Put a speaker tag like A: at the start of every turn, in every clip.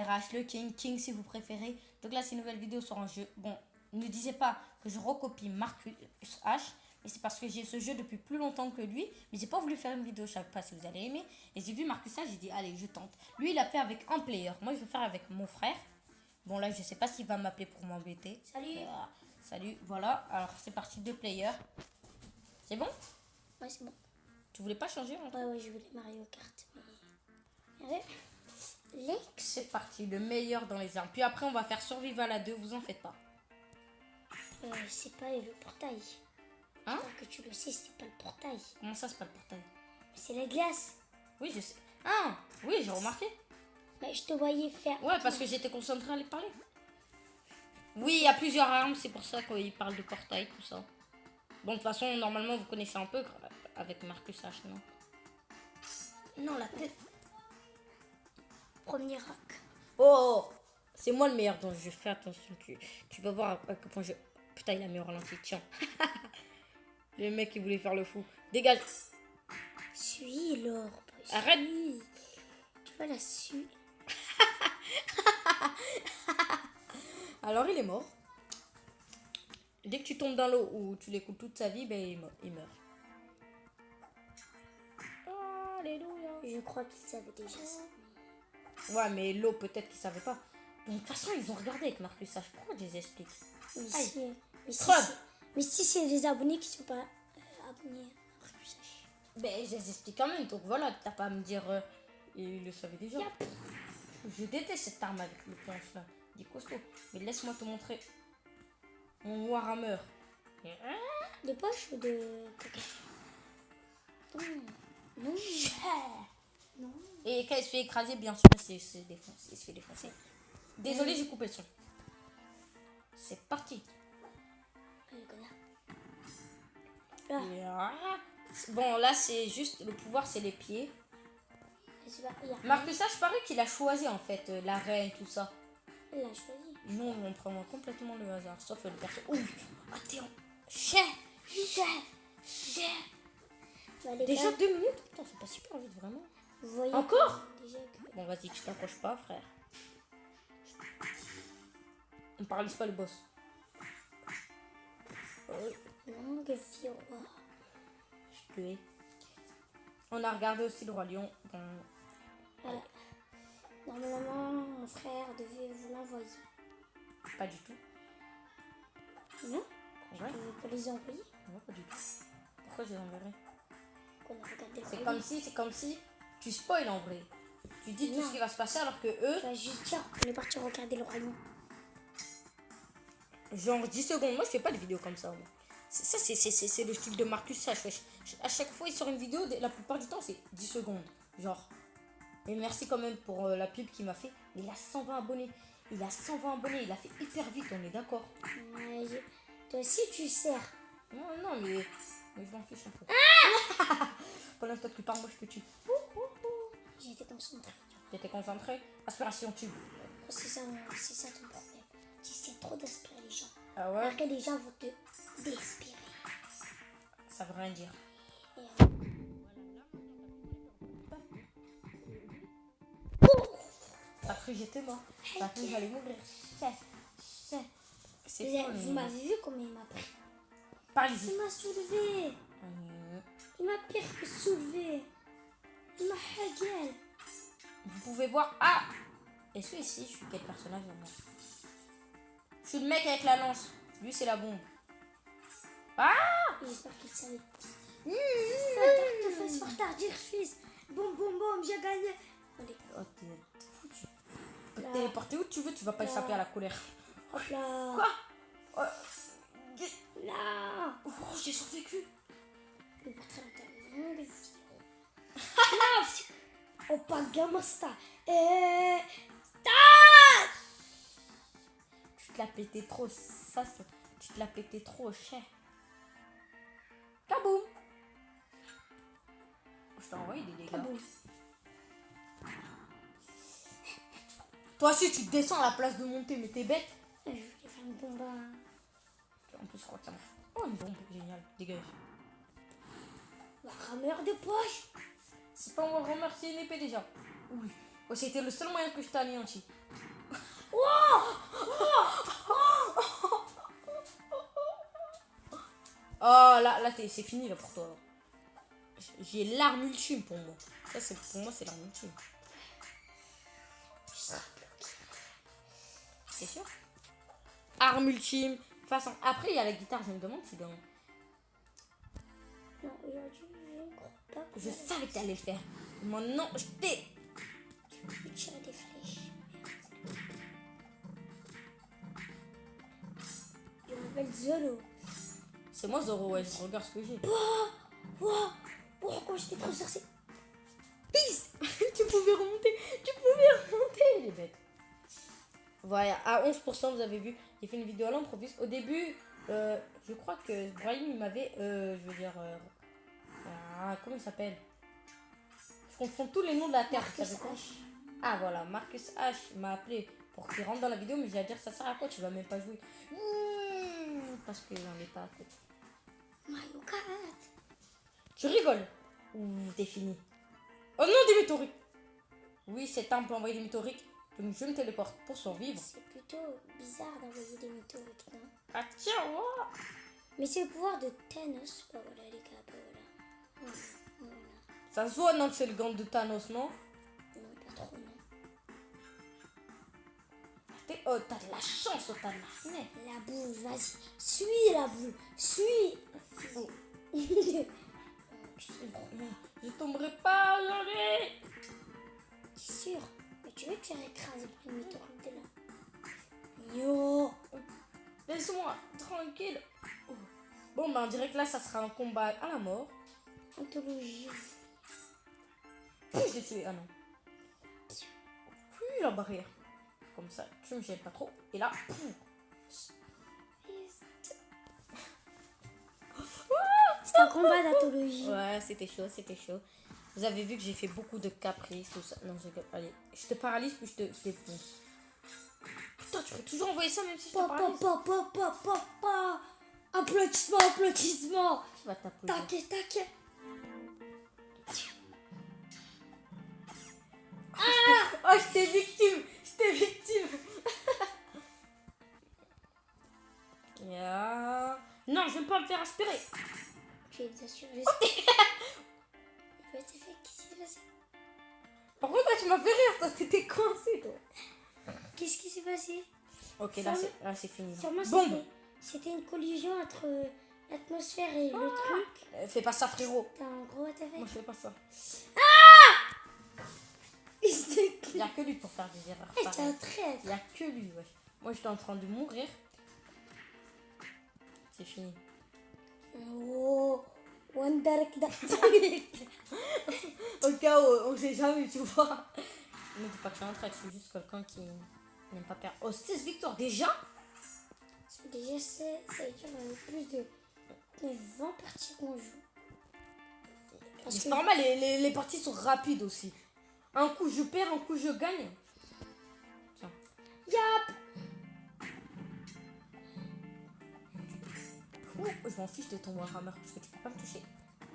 A: RH, le King si vous préférez. Donc là, c'est une nouvelle vidéo sur un jeu. Bon, ne disais pas que je recopie Marcus H. Mais c'est parce que j'ai ce jeu depuis plus longtemps que lui. Mais j'ai pas voulu faire une vidéo, je savais pas si vous allez aimer. Et j'ai vu Marcus H, j'ai dit, allez, je tente. Lui, il a fait avec un player. Moi, je vais faire avec mon frère. Bon, là, je sais pas s'il va m'appeler pour m'embêter.
B: Salut.
A: Salut, voilà. Alors, c'est parti, 2 players. C'est bon?
B: Ouais, c'est bon.
A: Tu voulais pas changer en fait?
B: Ouais, je voulais Mario Kart. Mais... Lex.
A: C'est parti, le meilleur dans les armes. Puis après, on va faire Survival à 2, vous en faites pas.
B: C'est pas le portail.
A: Hein?
B: Que tu le sais, c'est pas le portail.
A: Comment ça, c'est pas le portail?
B: C'est la glace.
A: Oui, je sais. Ah, oui, j'ai remarqué.
B: Mais je te voyais faire.
A: Ouais, parce que j'étais concentrée à les parler. Oui, il y a plusieurs armes, c'est pour ça qu'il parle de portail, tout ça. Bon, de toute façon, normalement, vous connaissez un peu avec Marcus H, non?
B: Non, la première rack.
A: Oh, c'est moi le meilleur dans le jeu, fais attention. Tu vas voir à quel point je... Putain, il a mis au ralenti, tiens. Le mec, il voulait faire le fou. Dégage.
B: Suis l'orbe.
A: Arrête.
B: Tu vois la suie.
A: Alors, il est mort. Dès que tu tombes dans l'eau ou tu l'écoutes toute sa vie, ben, il meurt. Alléluia.
B: Je crois qu'ils savaient déjà ça.
A: Ouais, mais l'eau, peut-être qu'ils savaient pas. Bon, de toute façon, ils ont regardé avec Marcus H. Pourquoi je les explique?
B: Mais si c'est les abonnés qui sont pas abonnés à Marcus H.
A: Ben, je les explique quand même. Donc voilà, t'as pas à me dire... ils le savaient déjà. Yep. Je déteste cette arme avec le planche là. Il est costaud. Mais laisse-moi te montrer mon Warhammer.
B: De poche ou de caca? Non. Non.
A: Et quand il se fait écraser, bien sûr, il se fait défoncer. Désolé, j'ai coupé le son. C'est parti. Bon, là, c'est juste... Le pouvoir, c'est les pieds. Marcus H, paraît qu'il a choisi, en fait, la reine, tout ça.
B: Il a choisi.
A: Non, on prend complètement le hasard. Sauf le perso. Ouh, attends. Déjà 2 minutes? Putain, c'est pas super vite, vraiment. Encore? Bon, vas-y, tu t'accroches pas, frère. On paralyse pas le boss. Je te hais. On a regardé aussi le Roi Lion. Bon.
B: Normalement, mon frère devait vous l'envoyer.
A: Pas du tout.
B: Non?
A: Ouais.
B: Pour les envoyer?
A: Non, pas du tout. Pourquoi je les enverrais? C'est comme si tu spoil en vrai. Tu dis tout ce qui va se passer alors que eux...
B: Tu vas juste dire, on est parti regarder le royaume.
A: Genre 10 secondes. Moi, je fais pas de vidéos comme ça. Ça, c'est le style de Marcus H. À chaque fois, il sort une vidéo, la plupart du temps, c'est 10 secondes. Genre. Mais merci quand même pour la pub qu'il m'a fait. Il a 120 abonnés. Il a 120 abonnés. Il a fait hyper vite, on est d'accord.
B: Ouais, toi aussi, tu sers.
A: Non, mais je m'en fiche un peu. Pendant que tu parles, moi, je te tue.
B: J'étais concentrée.
A: J'étais concentrée. Aspiration tube.
B: C'est ça ton problème. Tu sais trop d'inspirer les gens.
A: Ah ouais?
B: Alors que les gens vont te déspirer.
A: Ça veut rien dire. T'as cru que j'étais mort. T'as cru que j'allais mourir.
B: Vous m'avez vu comment il m'a pris?
A: Par ici.
B: Il m'a soulevé. Il m'a pire que soulevé. Il m'a hagel.
A: Vous pouvez voir. Ah! Est-ce que ici, je suis quel personnage maintenant? Je suis le mec avec la lance. Lui, c'est la bombe. Ah!
B: J'espère qu'il savait. Fartardir fils. Boum, boum, boum, j'ai gagné. Allez.
A: Oh, t'es foutu. Tu peux te téléporter où tu veux, tu vas pas échapper à la colère.
B: Hop là.
A: Quoi?
B: Là.
A: Oh, j'ai survécu.
B: Le portrait longue vie. Oh, pas gamasta.
A: Tu te l'as pété trop. Tu te l'as pété trop cher. Kaboum! Je t'ai envoyé des dégâts.
B: Kaboum.
A: Toi aussi, tu descends à la place de monter, mais t'es bête.
B: Je voulais faire une bombe.
A: En plus, je crois que ça marche. Oh, une bombe, génial. Dégage.
B: Rameur de poche.
A: C'est pas un Warhammer, c'est une épée déjà. Oui. Oh, c'était le seul moyen que je t'ai anéanti. Oh là c'est fini là pour toi. J'ai l'arme ultime pour moi. Ça c'est pour moi c'est l'arme ultime. C'est sûr. Arme ultime. Façon. Après il y a la guitare. Je me demande si dans.
B: Non, aujourd'hui, je ne crois pas.
A: Je savais que t'allais le faire. Maintenant je t'ai.
B: Tu peux tirer des flèches. Je m'appelle Zolo.
A: C'est moi Zoro, ouais. Regarde ce que j'ai.
B: Wow, pourquoi j'étais trop sorcier?
A: Peace. Tu pouvais remonter les bêtes. Voilà, à 11% vous avez vu, j'ai fait une vidéo à l'improviste. Au début, je crois que Brahim il m'avait, comment il s'appelle? Je confonds tous les noms de la terre.
B: Marcus H.
A: Ah voilà, Marcus H m'a appelé pour qu'il rentre dans la vidéo, mais j'ai à dire ça sert à quoi? Tu vas même pas jouer. Parce que j'en ai pas à côté.
B: Mario Kart.
A: Tu rigoles? Ouh, t'es fini. Oh non, des météorites. Oui, c'est temps pour envoyer des météorites. Donc je me téléporte pour survivre.
B: C'est plutôt bizarre d'envoyer des météorites, non?
A: Ah tiens, oh.
B: Mais c'est le pouvoir de Thanos. Bah voilà les gars, bah voilà. Voilà.
A: Ça se voit, non, que c'est le gant de Thanos, non?
B: Non, pas trop, non.
A: Oh, t'as de la chance, oh, t'as de la fenêtre.
B: La boule, vas-y. Suis la boule. Suis.
A: Je tomberai pas aujourd'hui.
B: T'es sûr? Mais tu veux te faire écraser par une météorite de là? Yo.
A: Laisse-moi tranquille. Oh. Bon, ben on dirait que là, ça sera un combat à la mort.
B: Anthologie.
A: Je l'ai tué, ah non. Oui, la barrière. Comme ça, tu me gênes pas trop. Et là,
B: C'est un combat d'anthologie.
A: ouais, c'était chaud, c'était chaud. Vous avez vu que j'ai fait beaucoup de caprices, tout ça. Non, allez, je te paralyse puis je te défonce. Putain, tu peux toujours envoyer ça même si je te paralyse.
B: Applaudissement, applaudissement.
A: Tu vas t'applaudir.
B: Taquet.
A: Oh, j'étais victime. Yeah. Non, je vais pas me faire aspirer.
B: Tu es bien sûr. Qu'est-ce qui s'est passé?
A: Par contre, là, tu m'as fait rire. Toi, t'étais coincé, toi.
B: Qu'est-ce qui s'est passé?
A: Ok, là, c'est fini.
B: Sûrement,
A: Bombe.
B: c'était une collision entre l'atmosphère et le truc.
A: Fais pas ça, frérot.
B: T'as un gros attaque.
A: Moi, je fais pas ça.
B: Il se
A: Il y a que lui pour faire des erreurs.
B: t'es
A: pareilles.
B: un traître.
A: Il y a que lui, wesh. Moi, j'étais en train de mourir. C'est fini.
B: Oh, Wonder
A: Au cas où, on sait jamais, tu vois. Ne dis pas que je suis un traître, c'est juste quelqu'un qui n'aime pas perdre. Oh, 16 victoires déjà?
B: Déjà, ça veut dire plus de 20 parties qu'on joue.
A: C'est normal, les parties sont rapides aussi. Un coup je perds, un coup je gagne. Tiens.
B: Yap.
A: Je m'en fiche de ton Warhammer parce que tu peux pas me toucher.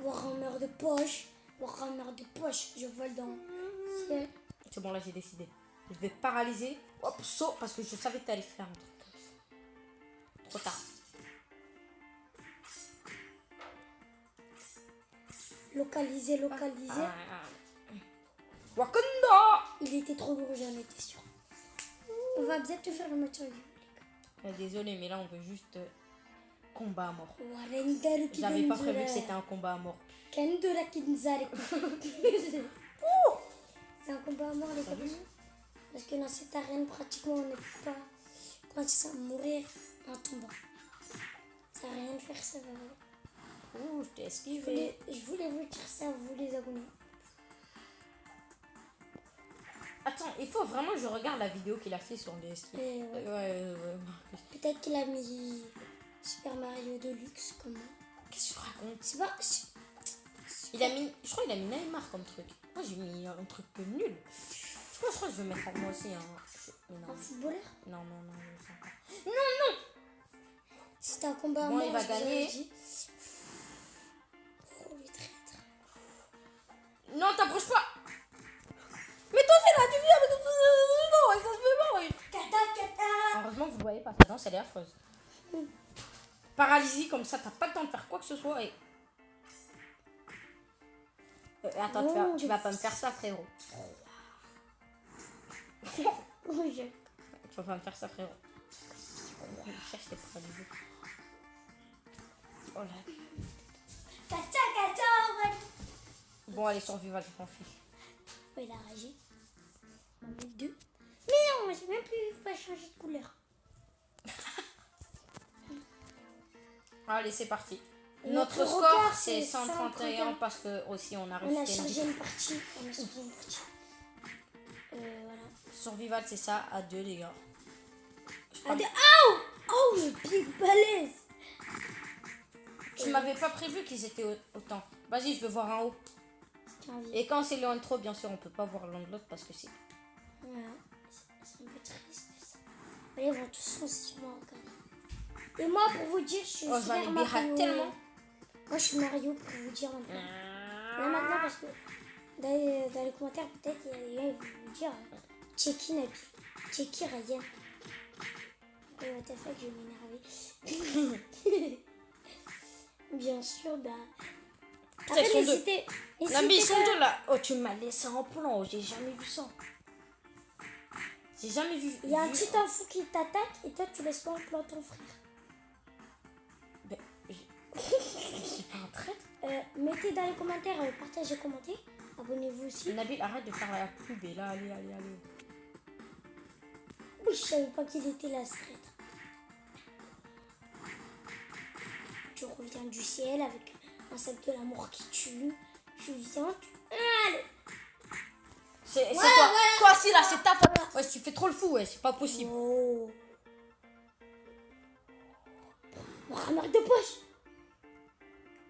B: Warhammer de poche, je vole dans le ciel.
A: C'est bon, là j'ai décidé. Je vais paralyser. Hop, saut parce que je savais que t'allais faire un truc comme ça. Trop tard.
B: Localisé.
A: Wakanda!
B: Il était trop lourd, j'en étais sûre. On va peut-être te faire le match en vidéo, les gars.
A: Désolé, mais là on veut juste combat à mort.
B: Warender qui
A: J'avais pas prévu que c'était un combat à mort.
B: Kendora Kinzare. C'est un combat à mort, les gars. Parce que dans cette arène, pratiquement, on ne peut pas commencer à mourir en tombant. Ça n'a rien de faire, ça va.
A: Ouh, je t'ai esquivé.
B: Je voulais vous dire ça, vous les abonnés.
A: Attends, il faut vraiment que je regarde la vidéo qu'il a fait sur les skis. Ouais.
B: Peut-être qu'il a mis Super Mario Deluxe comme moi.
A: Qu'est-ce que tu racontes?
B: C'est pas...
A: Je crois qu'il a mis Neymar comme truc. Moi j'ai mis un truc nul. Je crois que je vais mettre moi aussi un
B: footballeur?
A: Non.
B: C'était un combat à
A: bon,
B: mort,
A: il va gagner.
B: Oh, le traître.
A: Non, t'approches pas. Mais toi c'est là, tu viens, mais non, ça se fait pas. pas, ta danse, elle est affreuse. Paralysie comme ça, t'as pas le temps de faire quoi que ce soit et... attends,
B: Non,
A: tu vas pas me faire ça, frérot.
B: Oui,
A: Tu vas pas me faire ça, frérot. Cherche tes paralysés. Oh là. Bon, allez, survival, je m'en fiche.
B: Il a ragé. On va mettre 2. Mais non, j'ai même plus pas changer de couleur.
A: Allez, c'est parti.
B: Notre
A: Notre score,
B: record,
A: c'est
B: c'est
A: 131
B: 131
A: parce que aussi on a
B: On a
A: rajouté
B: chargé
A: une...
B: une partie. On a chargé une partie. Voilà.
A: Survival, c'est ça, à 2, les gars.
B: Allez, oh! Oh, le big balèze!
A: Tu m'avais pas prévu qu'ils étaient autant. Vas-y, je veux voir en haut.
B: Envie.
A: Et quand c'est l'un de trop, bien sûr, on peut pas voir l'un de l'autre parce que c'est...
B: Voilà. C'est un peu triste ça. Allez, ils vont tous foncer sur moi, regardez. Et moi, pour vous dire, je suis
A: Oh,
B: super
A: j'en ai
B: Mario.
A: tellement.
B: Moi, je suis Mario, pour vous dire maintenant. Là, maintenant, parce que dans les commentaires, peut-être, il y a des gens qui vont vous dire Checky Nabi, Checky Ryan. What the fuck, je vais m'énerver. Bien sûr, bah.
A: Putain, ils sont deux.
B: n'hésitez
A: Nabi, ils sont
B: pas.
A: deux là. Oh, tu m'as laissé en plan. J'ai jamais vu ça. J'ai jamais vu.
B: Il y a un petit enfant qui t'attaque et toi, tu laisses pas en plan ton frère.
A: Ben, je suis pas un traître.
B: Mettez dans les commentaires, partagez, commentez. Abonnez-vous aussi.
A: Nabil, arrête de faire la pub. Et là, allez.
B: Oui, je savais pas qu'il était là, ce traître. Tu reviens du ciel avec un sac de l'amour qui tue. Tu viens, Allez.
A: C'est
B: Voilà,
A: toi.
B: voilà.
A: Toi, si là, c'est ta faute. Ouais, tu fais trop le fou. Ouais, c'est pas possible.
B: Oh. Mon rameur de poche.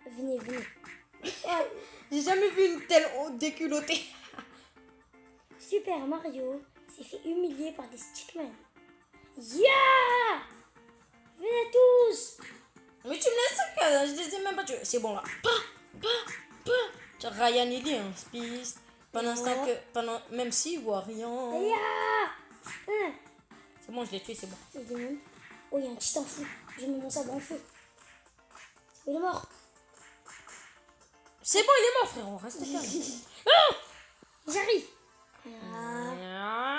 B: Venez. Ouais.
A: J'ai jamais vu une telle déculottée.
B: Super Mario s'est fait humilier par des stickmen. Yeah! Venez tous!
A: Mais tu me laisses, je les ai même pas tués. C'est bon là. Ryan, il est un spiste. Même s'il voit rien.
B: Yeah! Hein.
A: C'est bon, je l'ai tué, c'est bon.
B: Il est même. Oh, il y a un petit enfant. J'ai mis mon sabre en feu. Il est mort.
A: C'est bon, il est mort, frérot. Reste calme.
B: J'arrive.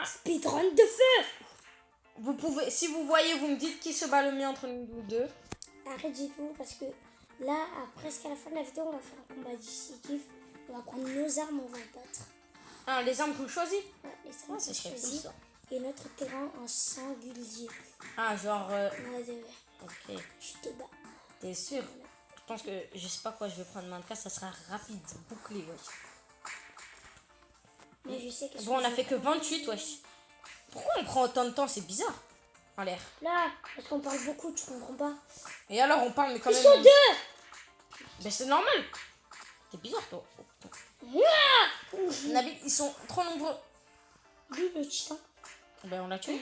B: Speedrun de feu!
A: Vous pouvez, si vous voyez, vous me dites qui se bat le mieux entre nous deux.
B: Arrête du tout parce que là, presque à la fin de la vidéo, on va faire un combat décisif. On va prendre nos armes, on va battre.
A: Ah, les armes qu'on choisit.
B: Ouais, les armes
A: ça
B: qu'on
A: serait
B: choisit.
A: cool, ça.
B: Et notre terrain en singulier.
A: Ah, genre.
B: Ouais,
A: Ok.
B: je te bats.
A: T'es sûr? Je pense que je sais pas quoi je vais prendre maintenant. Ça sera rapide, bouclé, wesh.
B: Mais je sais que
A: Bon, on a fait que 28, wesh. Pourquoi on prend autant de temps? C'est bizarre. En l'air.
B: là, parce qu'on parle beaucoup, tu comprends pas.
A: Et alors, on parle, mais quand
B: Ils
A: même.
B: sont deux!
A: Ben, c'est normal. C'est bizarre, toi. Nabil, ils sont trop nombreux.
B: Lui, le titan.
A: Ben, on l'a tué.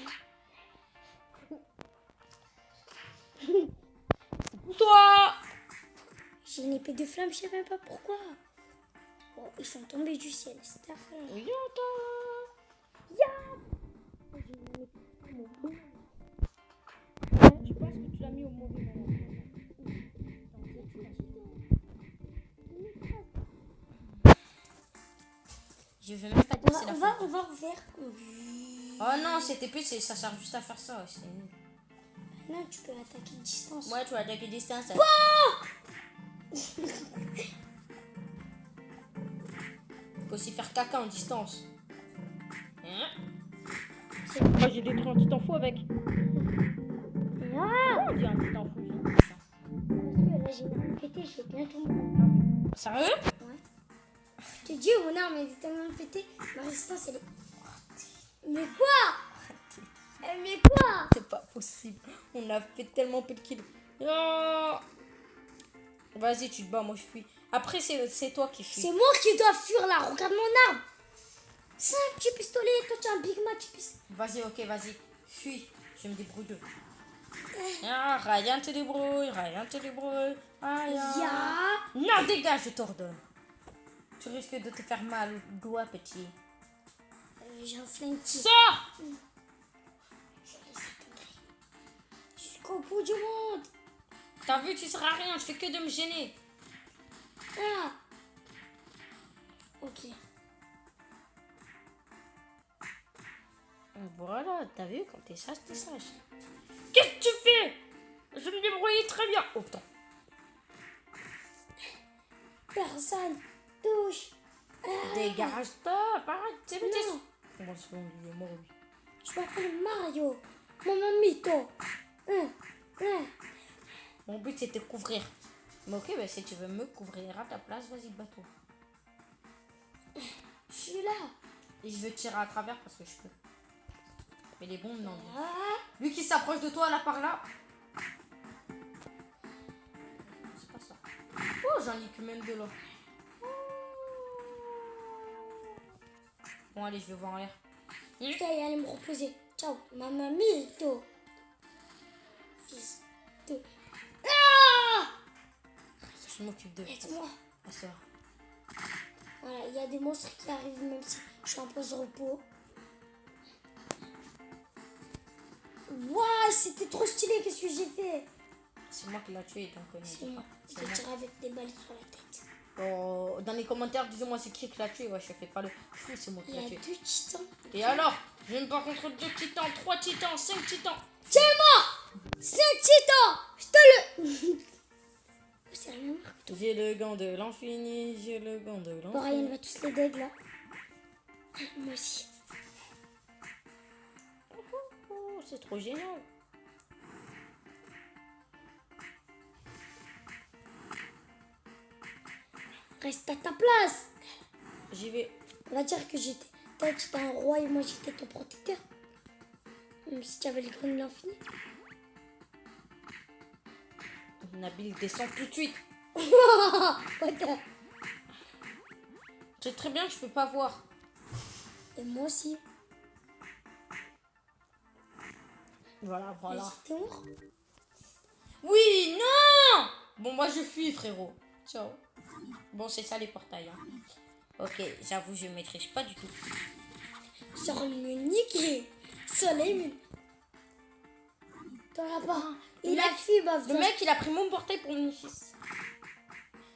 A: Toi!
B: J'ai une épée de flamme, je sais même pas pourquoi. Oh, ils sont tombés du ciel, c'est affreux.
A: Oui, je pense que tu l'as mis au mauvais moment. Je veux même pas dire c'est la faute.
B: On va refaire.
A: Oh non, c'était plus, ça sert juste à faire ça. Ouais, c'est nul.
B: Non, tu peux attaquer distance.
A: Ouais, tu vas attaquer distance. Tu peux aussi faire caca en distance. Hein? Moi j'ai détruit un petit enfant avec.
B: Ah!
A: On dit un petit enfant, j'ai dit ça.
B: Parce que là, j'ai une arme pétée, je vais bien tomber.
A: Sérieux?
B: Ouais. Je te dis, mon arme elle est tellement pétée, ma résistance elle est. Mais quoi? Mais quoi?
A: C'est pas possible. On a fait tellement peu de kills. Non. Vas-y, tu te bats, moi je fuis. Après, c'est toi qui fuis.
B: C'est moi qui dois fuir là, regarde mon arme. C'est un petit pistolet, toi tu as un Big Mac, tu pistolet.
A: Vas-y, ok, vas-y. Fuis. Je me débrouille d'eux. Ah, Ryan te débrouille. Ryan.
B: Ya.
A: Non, dégage, je t'ordonne. Tu risques de te faire mal au doigt, petit.
B: J'ai un flingue qui.
A: Sors!
B: bout du monde.
A: T'as vu, tu seras rien, je fais que de me gêner.
B: Ah. Ok.
A: Voilà, t'as vu, quand t'es sage, t'es sage. Qu'est-ce que tu fais? Je me débrouille très bien. Oh putain.
B: Personne touche. Ah.
A: Dégage-toi, arrête, c'est le
B: Non.
A: Comment se fait, il est mort, lui.
B: Je m'appelle Mario. Mon mamito.
A: Mon but, c'est de te couvrir. Mais ok, bah, si tu veux me couvrir à ta place, vas-y, bats-toi.
B: Je suis là.
A: Et je veux tirer à travers parce que je peux. Mais les bombes, non.
B: Ah.
A: Lui qui s'approche de toi, là, par là. C'est pas ça. Oh, j'en ai que même de là. Bon, allez, je vais voir en l'air.
B: Putain, il allait me reposer. Ciao, ma mamito. Fils de... Ah.
A: Je m'occupe de.
B: Aide-moi.
A: Ma soeur.
B: Voilà, il y a des monstres qui arrivent même si je suis en pause repos. Waouh, c'était trop stylé, qu'est-ce que j'ai fait?
A: C'est moi qui l'a tué, donc
B: C'est moi. J'ai tiré avec des balles sur la tête.
A: Oh, dans les commentaires, disons-moi c'est qui l'a tué. Ouais, je fais pas le fou, c'est moi qui
B: Il y
A: l'a
B: a
A: tué.
B: 2 titans.
A: Et alors, je me bats contre 2 titans, 3 titans, 5 titans.
B: C'est moi. 5 titans. Je te le... C'est la même marque.
A: J'ai le gant de l'infini, j'ai le gant de
B: Bon, Ryan
A: l'infini.
B: va tous les dégâts là. Moi aussi.
A: Oh, c'est trop génial.
B: Reste à ta place.
A: J'y vais.
B: On va dire que toi, tu étais un roi et moi j'étais ton protecteur. Même si tu avais le grand de l'infini.
A: Nabil, descend tout de suite.
B: What the-
A: C'est très bien que je peux pas voir.
B: Et moi aussi.
A: Voilà, voilà.
B: T'es mort?
A: Oui, non. Bon, moi je fuis, frérot. Ciao. Bon, c'est ça les portails. Hein. Ok, j'avoue, je maîtrise pas du tout.
B: Sur une unique soleil. Toi là-bas. Il a fui, baf.
A: Le mec, il a pris mon portail pour mon fils.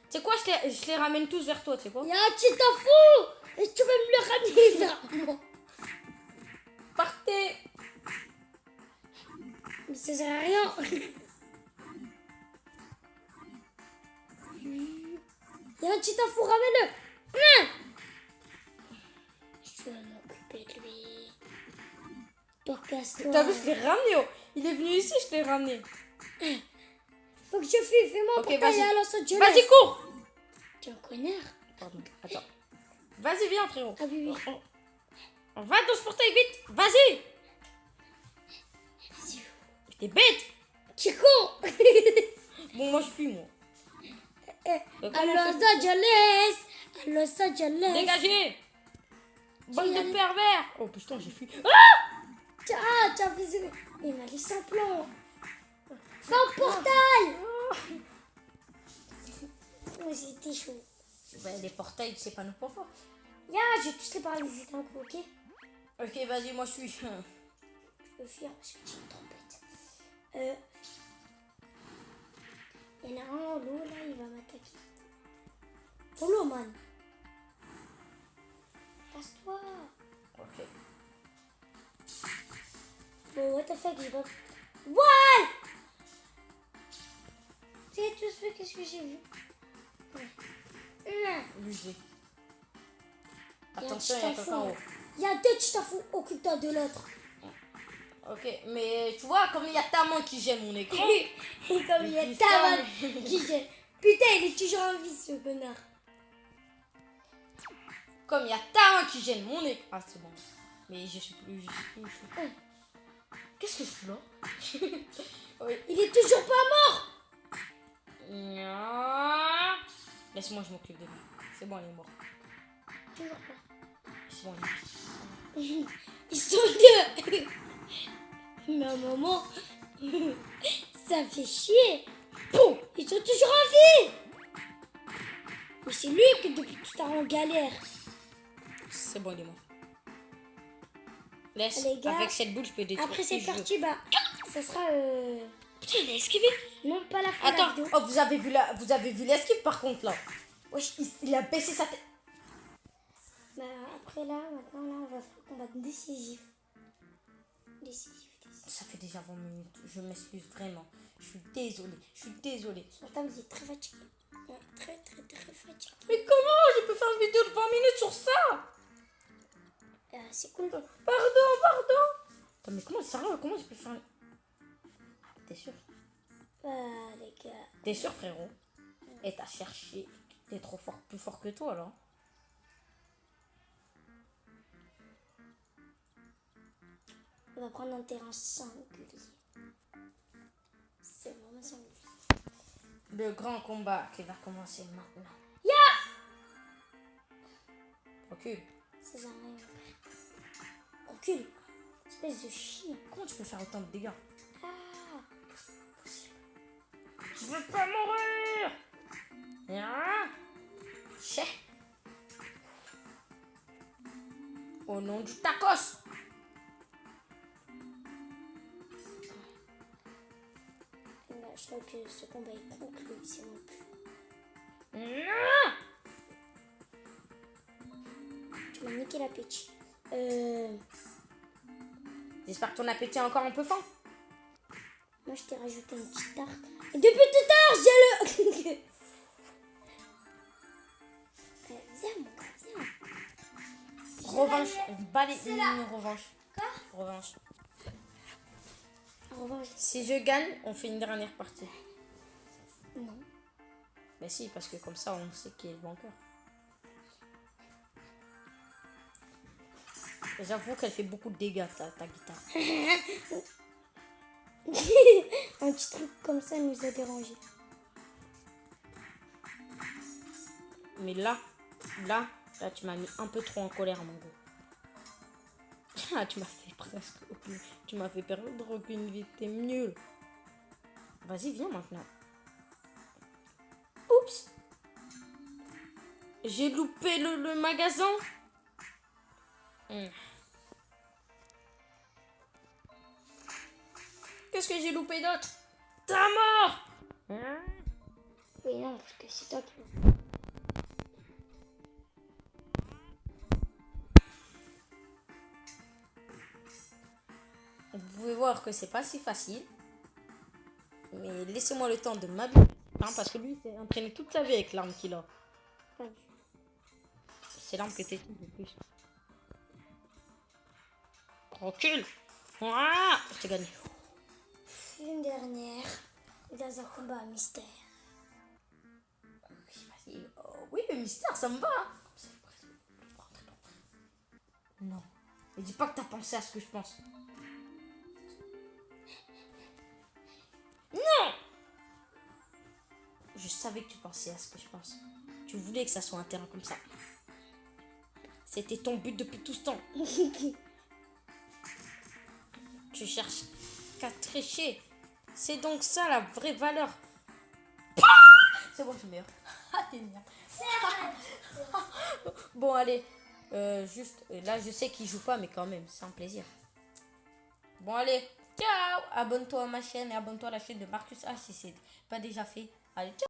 A: Tu sais quoi, je les ramène tous vers toi, tu sais quoi?
B: Il y a un petit fou. Et tu peux me le ramener vers moi.
A: Partez.
B: Mais ça sert à rien. Il y a un petit fou, ramène-le. Je vais m'occuper de lui. Toi, casse-toi.
A: T'as vu, je l'ai ramené. Oh. Il est venu ici, je l'ai ramené.
B: Faut que je fuis. Fais-moi un
A: Ok,
B: portail
A: vas-y.
B: à Los Angeles.
A: Vas-y, cours.
B: Tu es un connard.
A: Pardon, attends. Vas-y, viens, frérot.
B: Ah oui, oui.
A: On va dans ce portail, vite. Vas-y. T'es bête.
B: Tu es con.
A: Bon, moi, je fuis, moi.
B: À Los Angeles. À Los Angeles.
A: Dégagez. Bande
B: y
A: de
B: aller.
A: pervers. Oh, putain, j'ai fui.
B: Tu as fait... Il m'a laissé un plan. Fais un portail. Oh, c'était chaud.
A: Ouais, les portails, c'est pas nos points forts.
B: Ya, je vais tous les paralyser d'un coup, ok?
A: Ok, vas-y, moi, je suis.
B: Je peux fuir parce que j'ai une trompette. Il y en a un en l'eau, là, il va m'attaquer. Polo, man. Casse-toi.
A: Ok.
B: Bon, what the fuck, j'ai pas... What? Tu sais tous vu qu'est-ce que j'ai vu? Ouais.
A: Bugé.
B: Il y a un
A: Attention, il y a
B: petit
A: quelqu'un en
B: enfant.
A: haut.
B: Il y a 2 petits fous, occupe-toi de l'autre.
A: Ok, mais tu vois, comme il y a ta main qui gêne mon écran.
B: Et comme il y a
A: Petit
B: ta
A: femme.
B: main qui gêne. Putain, il est toujours en vie, ce connard.
A: Comme il y a ta main qui gêne mon écran. Ah, c'est bon. Mais je suis plus. Qu'est-ce que je fais là? Oui.
B: Il est toujours pas mort.
A: Nya. Laisse-moi, je m'occupe de lui. C'est bon, il est mort.
B: Toujours pas.
A: C'est bon, il est mort.
B: Ils sont 2. Mais à un moment, ça fait chier. Poum, ils sont toujours en vie. Mais c'est lui qui depuis tout à l'heure en galère.
A: C'est bon, il est mort. Laisse,
B: Les gars,
A: avec cette boule, je peux détruire.
B: Après
A: qui
B: cette
A: je veux.
B: partie, bah, ça sera
A: Putain, il a esquivé.
B: Non, pas la fin de la
A: Attends,
B: vidéo.
A: oh, vous avez vu l'esquive par contre là. Wesh, il a baissé sa tête.
B: Bah, après là, maintenant, là, on va faire un combat décisif. Décisif.
A: Ça fait déjà 20 minutes. Je m'excuse vraiment. Je suis désolée.
B: Pourtant, vous êtes très fatigué. Ouais, très fatigué.
A: Mais comment je peux faire une vidéo de 20 minutes sur ça?
B: C'est cool.
A: Pardon. Attends, mais comment je peux faire... T'es sûr?
B: Les gars.
A: T'es sûr, frérot? Et t'as cherché. T'es trop fort, plus fort que toi, là.
B: On va prendre un terrain singulier. C'est vraiment singulier.
A: Le grand combat qui va commencer maintenant. Recule.
B: Ça sert à rien, frère. Recule. Espèce de chien.
A: Comment tu peux faire autant de dégâts?
B: Ah.
A: Je veux pas mourir. Hein? Chais. Au nom du tacos.
B: Là, je crois que ce combat est conclu, c'est non plus.
A: Non.
B: Tu m'as niqué l'appétit.
A: J'espère que ton appétit est encore un peu faim.
B: Moi, je t'ai rajouté une petite tarte. Et depuis tout à l'heure, j'ai le... Viens, mon gars, viens.
A: Revanche. Revanche.
B: Quoi?
A: Revanche.
B: En revanche,
A: Si je gagne, on fait une dernière partie.
B: non.
A: Mais si, parce que comme ça, on sait qui est le vainqueur. J'avoue qu'elle fait beaucoup de dégâts, ta guitare.
B: Un petit truc comme ça nous a dérangé.
A: Mais là, tu m'as mis un peu trop en colère, mon gars. Ah, tu m'as fait presque aucune... Tu m'as fait perdre aucune vie, t'es mieux. Vas-y, viens maintenant. Oups. J'ai loupé le magasin. Qu'est-ce que j'ai loupé d'autre? Ta mort.
B: Oui, non, parce que c'est toi qui...
A: Vous pouvez voir que c'est pas si facile. Mais laissez-moi le temps de m'habituer. Hein, parce que lui, il s'est entraîné toute sa vie avec l'arme qu'il a. C'est l'arme que t'es le plus. Recule. Ah, je t'ai gagné.
B: Une dernière. Dans un combat mystère.
A: Oui, le mystère, ça me va. Non. Ne dis pas que t'as pensé à ce que je pense. Non. Je savais que tu pensais à ce que je pense. Tu voulais que ça soit un terrain comme ça. C'était ton but depuis tout ce temps. Tu cherches qu'à tricher. C'est donc ça la vraie valeur. C'est bon, je suis meilleure. Ah, t'es bien. Bon, allez. Juste, là, je sais qu'il joue pas, mais quand même, c'est un plaisir. Bon, allez. Ciao. Abonne-toi à ma chaîne et abonne-toi à la chaîne de Marcus H si c'est pas déjà fait. Allez, ciao.